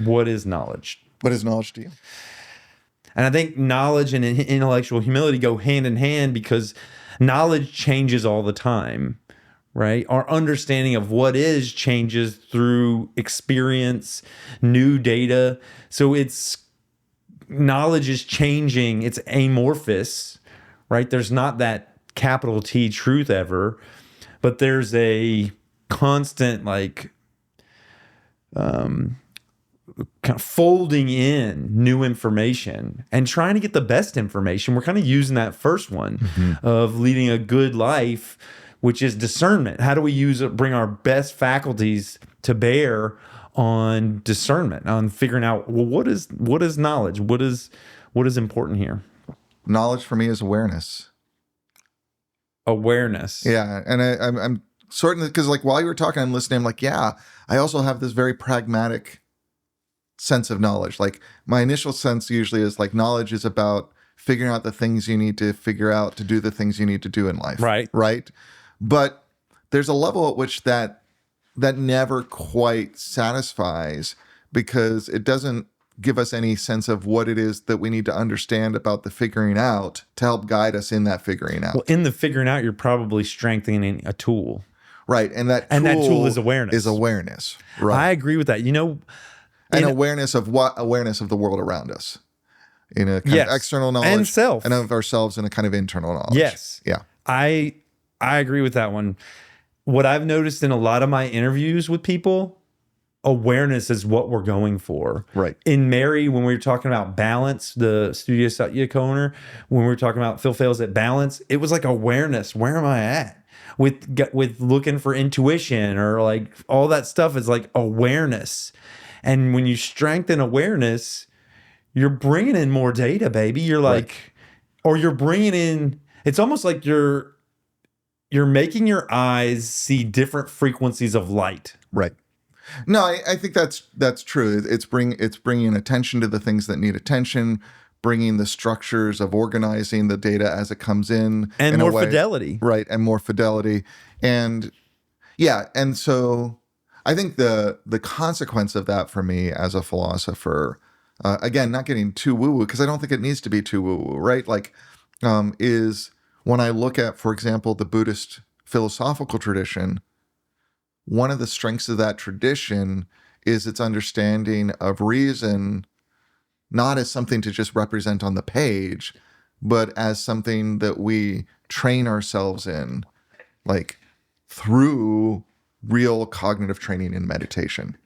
What is knowledge? What is knowledge to you? And I think knowledge and intellectual humility go hand in hand because knowledge changes all the time, right? Our understanding of what is changes through experience, new data. So knowledge is changing. It's amorphous, right? There's not that capital T truth ever, but there's a constant kind of folding in new information and trying to get the best information. We're kind of using that first one of leading a good life, which is discernment. How do we bring our best faculties to bear on discernment, on figuring out, well, what is knowledge? What is important here? Knowledge for me is awareness. Awareness. Yeah, and I'm sort of, because while you were talking, I'm listening. I'm like, yeah, I also have this very pragmatic sense of knowledge. My initial sense usually is knowledge is about figuring out the things you need to figure out to do the things you need to do in life. Right. But there's a level at which that never quite satisfies, because it doesn't give us any sense of what it is that we need to understand about the figuring out to help guide us in that figuring out. Well, in the figuring out, you're probably strengthening a tool. Right. And that tool is awareness. Is awareness. Right. I agree with that. And awareness of what? Awareness of the world around us. In a kind of external knowledge. And self. And of ourselves in a kind of internal knowledge. Yes. Yeah. I agree with that one. What I've noticed in a lot of my interviews with people, awareness is what we're going for. Right. In Mary, when we were talking about balance, the Studio Satya co-owner, when we were talking about PhilPhails at balance, it was awareness. Where am I at? With looking for intuition or all that stuff is awareness. And when you strengthen awareness, you're bringing in more data, baby. You're or you're bringing in, it's almost like you're making your eyes see different frequencies of light. Right. No, I think that's true. It's bringing attention to the things that need attention, bringing the structures of organizing the data as it comes in. And more fidelity. Right, and more fidelity. And yeah, and so I think the consequence of that for me as a philosopher, again, not getting too woo-woo, because I don't think it needs to be too woo-woo, right? Is when I look at, for example, the Buddhist philosophical tradition, one of the strengths of that tradition is its understanding of reason, not as something to just represent on the page, but as something that we train ourselves in, through real cognitive training and meditation.